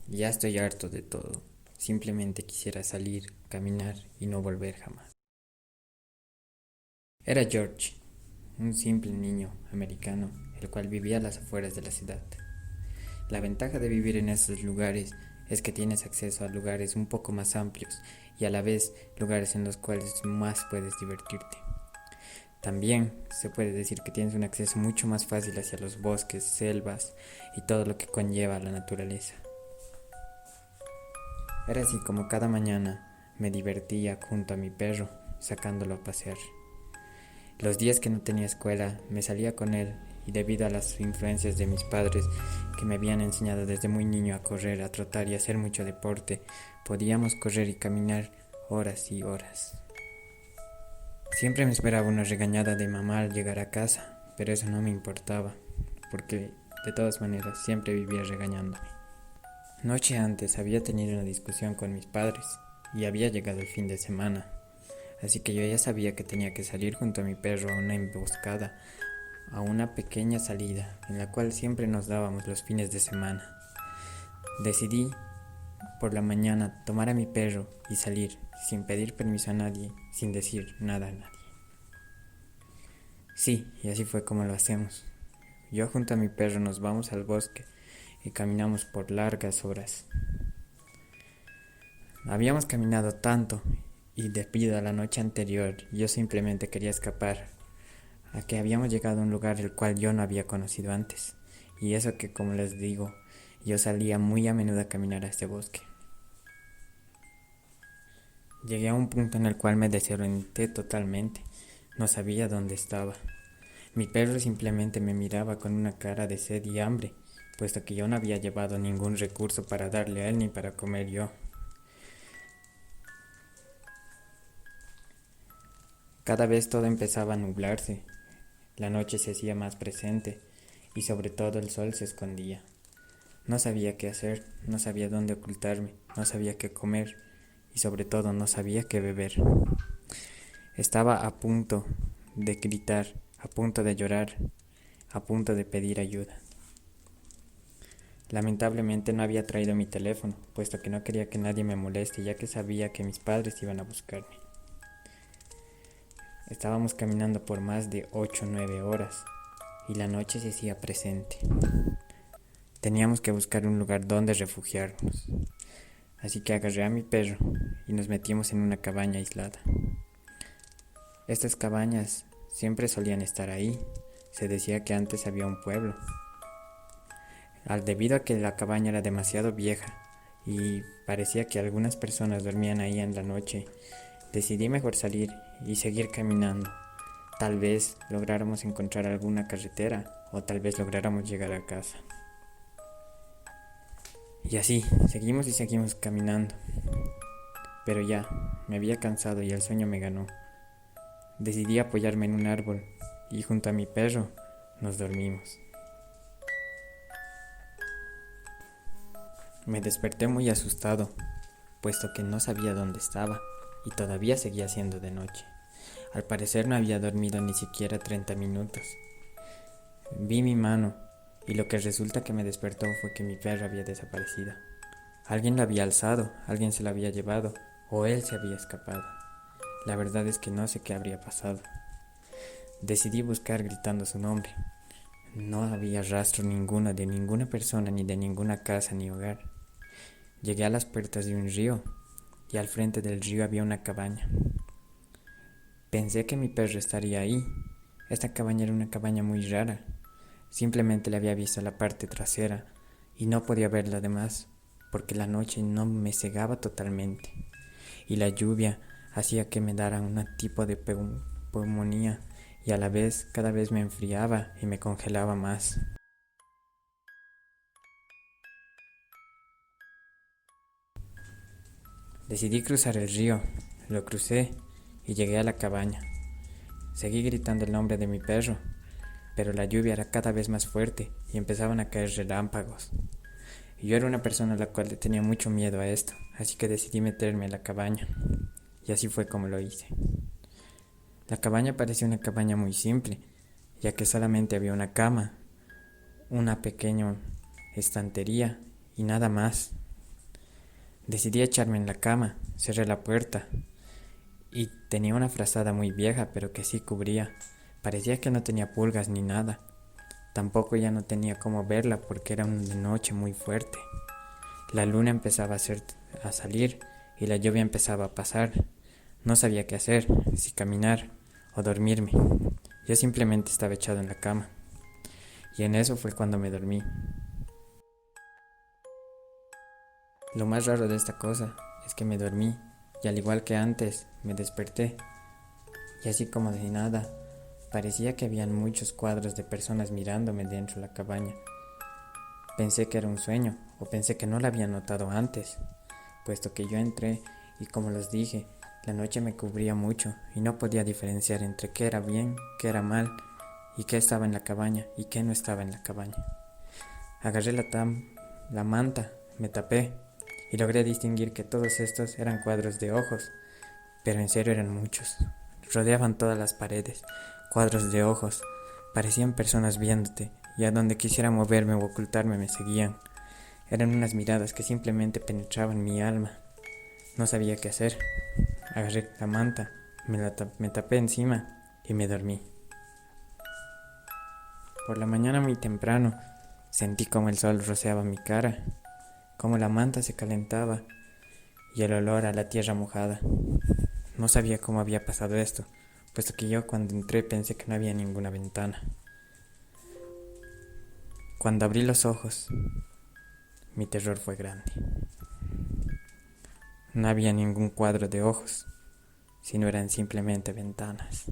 Ya estoy harto de todo. Simplemente quisiera salir, caminar y no volver jamás. Era George, un simple niño americano, el cual vivía a las afueras de la ciudad. La ventaja de vivir en esos lugares es que tienes acceso a lugares un poco más amplios y a la vez lugares en los cuales más puedes divertirte. También se puede decir que tienes un acceso mucho más fácil hacia los bosques, selvas y todo lo que conlleva la naturaleza. Era así como cada mañana me divertía junto a mi perro, sacándolo a pasear. Los días que no tenía escuela, me salía con él y debido a las influencias de mis padres, que me habían enseñado desde muy niño a correr, a trotar y a hacer mucho deporte, podíamos correr y caminar horas y horas. Siempre me esperaba una regañada de mamá al llegar a casa, pero eso no me importaba, porque de todas maneras siempre vivía regañándome. Noche antes había tenido una discusión con mis padres y había llegado el fin de semana, así que yo ya sabía que tenía que salir junto a mi perro a una emboscada, a una pequeña salida en la cual siempre nos dábamos los fines de semana. Decidí por la mañana tomar a mi perro y salir sin pedir permiso a nadie, sin decir nada a nadie. Sí, y así fue como lo hacemos. Yo junto a mi perro nos vamos al bosque y caminamos por largas horas. Habíamos caminado tanto y debido a la noche anterior yo simplemente quería escapar, a que habíamos llegado a un lugar el cual yo no había conocido antes, y eso que como les digo, yo salía muy a menudo a caminar a este bosque. Llegué a un punto en el cual me desorienté totalmente, no sabía dónde estaba. Mi perro simplemente me miraba con una cara de sed y hambre, puesto que yo no había llevado ningún recurso para darle a él ni para comer yo. Cada vez todo empezaba a nublarse, la noche se hacía más presente y sobre todo el sol se escondía. No sabía qué hacer, no sabía dónde ocultarme, no sabía qué comer y sobre todo no sabía qué beber. Estaba a punto de gritar, a punto de llorar, a punto de pedir ayuda. Lamentablemente no había traído mi teléfono, puesto que no quería que nadie me moleste, ya que sabía que mis padres iban a buscarme. Estábamos caminando por más de 8 o 9 horas y la noche se hacía presente. Teníamos que buscar un lugar donde refugiarnos, así que agarré a mi perro y nos metimos en una cabaña aislada. Estas cabañas siempre solían estar ahí, se decía que antes había un pueblo. Debido a que la cabaña era demasiado vieja y parecía que algunas personas dormían ahí en la noche, decidí mejor salir y seguir caminando. Tal vez lográramos encontrar alguna carretera o tal vez lográramos llegar a casa. Y así, seguimos y seguimos caminando. Pero ya, me había cansado y el sueño me ganó. Decidí apoyarme en un árbol y junto a mi perro nos dormimos. Me desperté muy asustado, puesto que no sabía dónde estaba y todavía seguía siendo de noche. Al parecer no había dormido ni siquiera 30 minutos. Vi mi mano y lo que resulta que me despertó fue que mi perro había desaparecido. Alguien lo había alzado, alguien se lo había llevado o él se había escapado. La verdad es que no sé qué habría pasado. Decidí buscar gritando su nombre. No había rastro ninguno de ninguna persona ni de ninguna casa ni hogar. Llegué a las puertas de un río y al frente del río había una cabaña. Pensé que mi perro estaría ahí. Esta cabaña era una cabaña muy rara. Simplemente le había visto la parte trasera y no podía ver lo demás porque la noche no me cegaba totalmente y la lluvia hacía que me dara un tipo de pulmonía y a la vez cada vez me enfriaba y me congelaba más. Decidí cruzar el río, lo crucé y llegué a la cabaña. Seguí gritando el nombre de mi perro, pero la lluvia era cada vez más fuerte y empezaban a caer relámpagos. Y yo era una persona a la cual le tenía mucho miedo a esto, así que decidí meterme en la cabaña. Y así fue como lo hice. La cabaña parecía una cabaña muy simple, ya que solamente había una cama, una pequeña estantería y nada más. Decidí echarme en la cama, cerré la puerta y tenía una frazada muy vieja pero que sí cubría. Parecía que no tenía pulgas ni nada. Tampoco ya no tenía cómo verla porque era una noche muy fuerte. La luna empezaba a salir y la lluvia empezaba a pasar. No sabía qué hacer, si caminar o dormirme. Yo simplemente estaba echado en la cama. Y en eso fue cuando me dormí. Lo más raro de esta cosa es que me dormí y al igual que antes me desperté. Y así como de nada, parecía que habían muchos cuadros de personas mirándome dentro de la cabaña. Pensé que era un sueño o pensé que no lo había notado antes, puesto que yo entré y como les dije, la noche me cubría mucho y no podía diferenciar entre qué era bien, qué era mal y qué estaba en la cabaña y qué no estaba en la cabaña. Agarré la manta, me tapé y logré distinguir que todos estos eran cuadros de ojos, pero en serio eran muchos. Rodeaban todas las paredes, cuadros de ojos, parecían personas viéndote y a donde quisiera moverme o ocultarme me seguían. Eran unas miradas que simplemente penetraban mi alma. No sabía qué hacer. Agarré la manta, me tapé encima y me dormí. Por la mañana muy temprano sentí como el sol rociaba mi cara, como la manta se calentaba y el olor a la tierra mojada. No sabía cómo había pasado esto, puesto que yo cuando entré pensé que no había ninguna ventana. Cuando abrí los ojos, mi terror fue grande. No había ningún cuadro de ojos, sino eran simplemente ventanas.